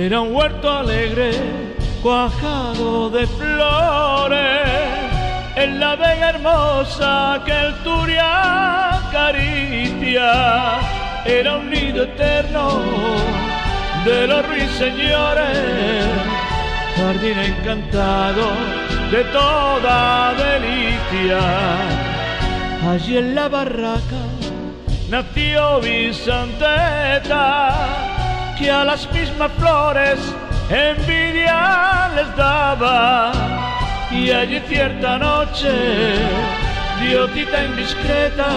Era un huerto alegre, cuajado de flores, en la vega hermosa que el Turia acaricia. Era un nido eterno de los ruiseñores, jardín encantado de toda delicia. Allí en la barraca nació Vicenteta, que a las mismas flores envidia les daba. Y allí cierta noche dio cita indiscreta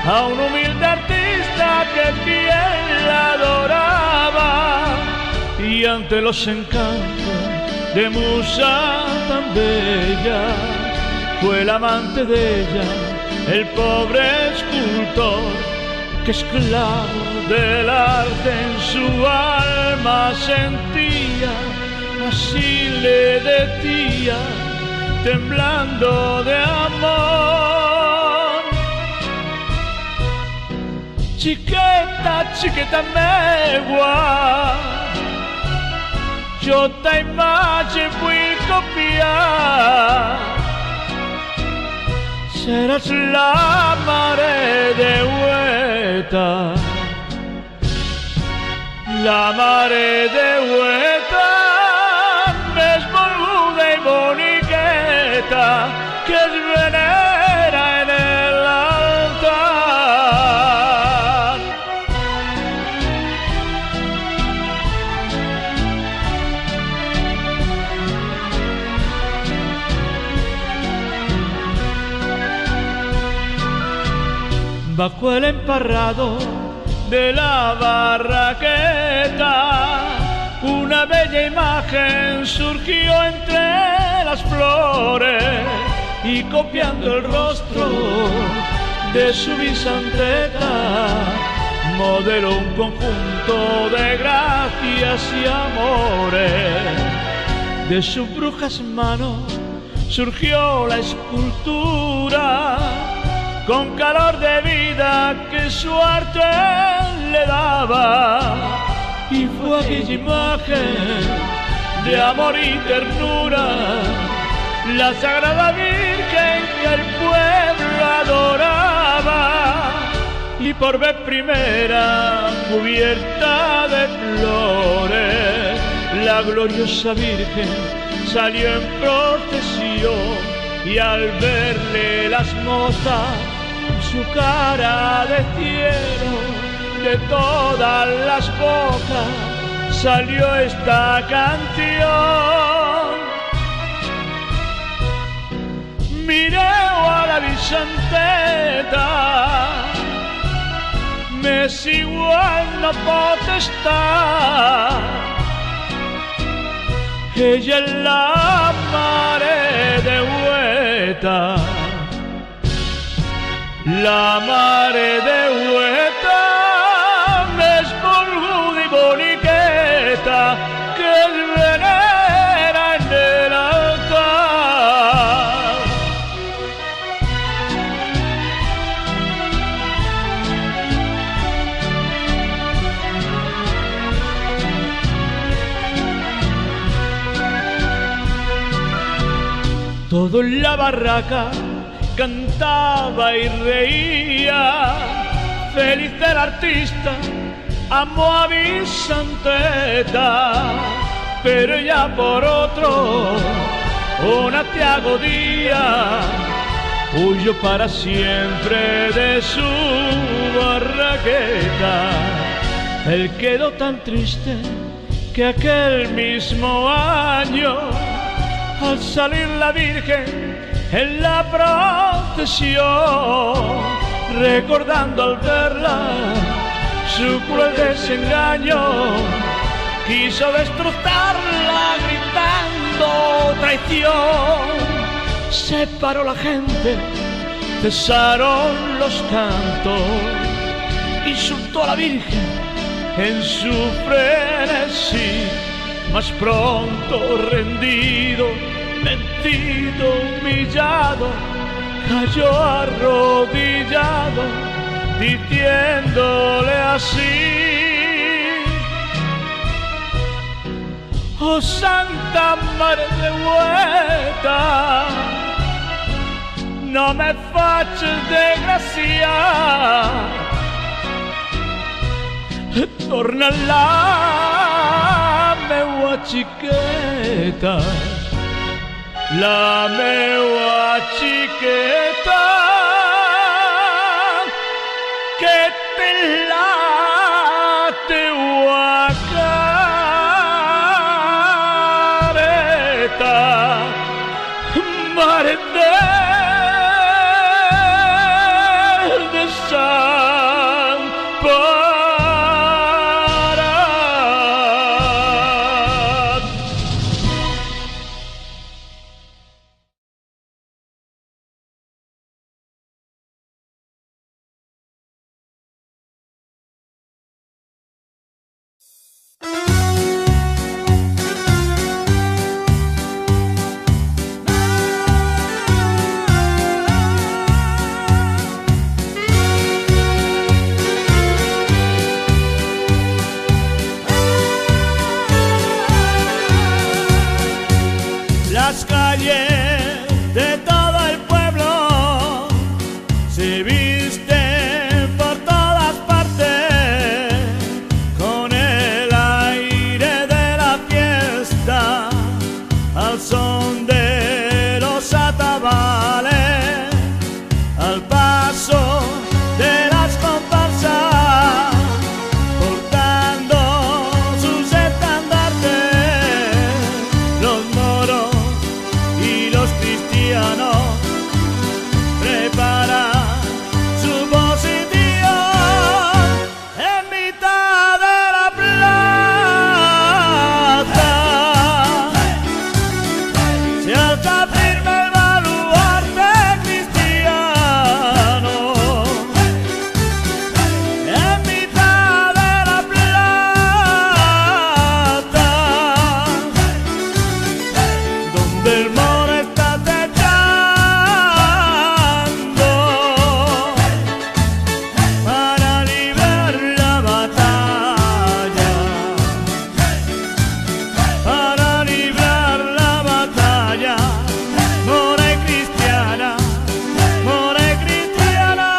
a un humilde artista que fiel la adoraba. Y ante los encantos de musa tan bella, fue el amante de ella, el pobre escultor, que esclavo del arte en su alma sentía. Así le decía, temblando de amor: chiqueta, chiqueta megua, yo te imagen vull copiar. Seràs la mare de Hueta, la mare de Hueta, més volguda i boniqueta, que es venera en l'altar. Bajo el emparrado de la barraqueta, una bella imagen surgió entre las flores, y copiando el rostro de su Vicenteta, modeló un conjunto de gracias y amores. De sus brujas manos surgió la escultura, con calor de vida que su arte le daba. Y fue aquella imagen de amor y ternura, la Sagrada Virgen que el pueblo adoraba. Y por vez primera, cubierta de flores, la gloriosa Virgen salió en procesión. Y al verle las mozas, su cara de cielo, de todas las bocas salió esta canción. Mireu a la Vicenteta, més igual no pot estar. Ella es la mare de Hueta, la mare de Hueta, més volguda i boniqueta, que es venera en l'altar. Todo en la barraca cantaba y reía, feliz el artista, amó a Vicenteta, pero ya por otro, un aciago día, huyó para siempre de su barraqueta. Él quedó tan triste que aquel mismo año, al salir la Virgen en la procesión, recordando al verla su cruel desengaño, quiso destrozarla gritando traición. Se paró la gente, cesaron los cantos, insultó a la Virgen en su frenesí, mas pronto rendido, vencido, humillado, cayó arrodillado, diciéndole así: oh Santa Madre de Vuelta, no me faccia desgraciare, torna la meua chiqueta, la meua chiqueta, que te la teua careta, mare de San Parat. Las calles de todo el pueblo se visten por todas partes con el aire de la fiesta, al son de los atabales, al paso de las comparsas, portando sus estandartes, los moros y los cristianos preparan su posición en mitad de la plaza. Se alza firme el baluarte cristiano en mitad de la plaza, donde el moro está techando para librar la batalla, para librar la batalla, mora y cristiana, mora y cristiana.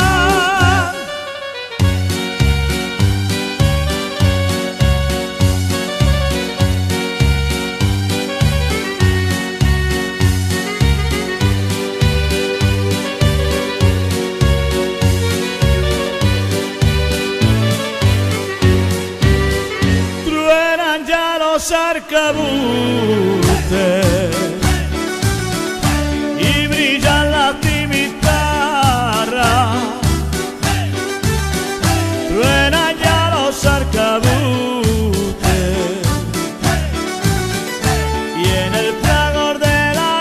Truenan ya los arcabuces y brillan las cimitarras. Truenan ya los arcabuces y en el fragor de la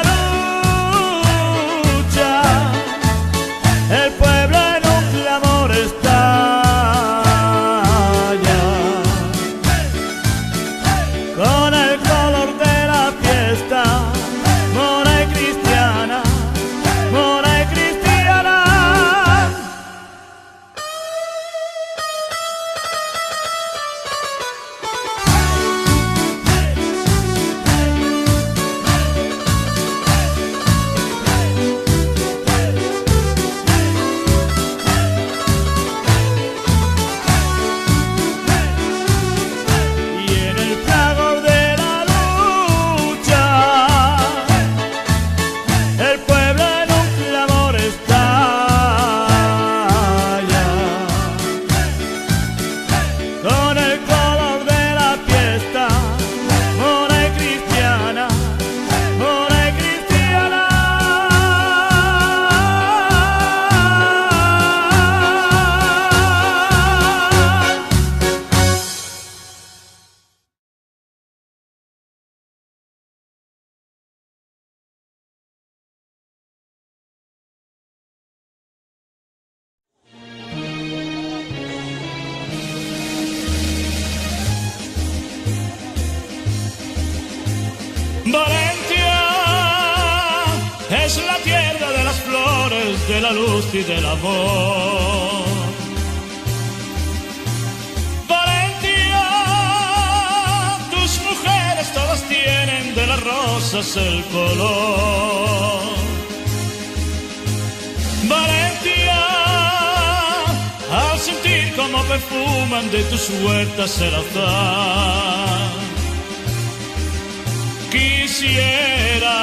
lucha el pueblo en un clamor estalla, con el color de la fiesta, mora y cristiana, mora y cristiana. Y en el fragor de la lucha el pueblo en un clamor estalla, con el color de la fiesta, mora y cristiana, mora y cristiana. Valencia es la tierra de las flores, de la luz y del amor. Valencia, tus mujeres todas tienen rosas el color. Valentía, al sentir como perfuman de tus huertas el azar. Quisiera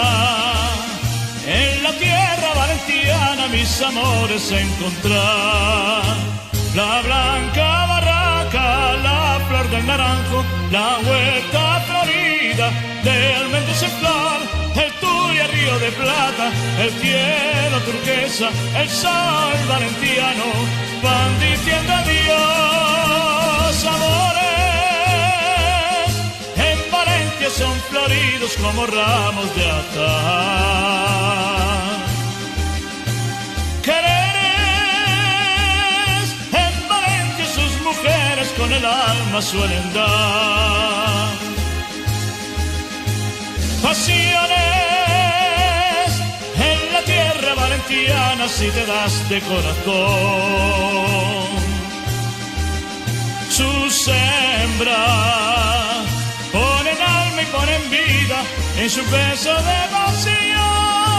en la tierra valentiana mis amores encontrar. La blanca barraca, la flor del naranjo, la huerta florida de almendros en flor, el Turia río de plata, el cielo turquesa, el sol valentiano, van diciendo adiós, amores. En Valencia son floridos como ramos de azahar. Con el alma suelen dar pasiones en la tierra valentiana si te das de corazón. Sus hembras ponen alma y ponen vida en su beso de pasión.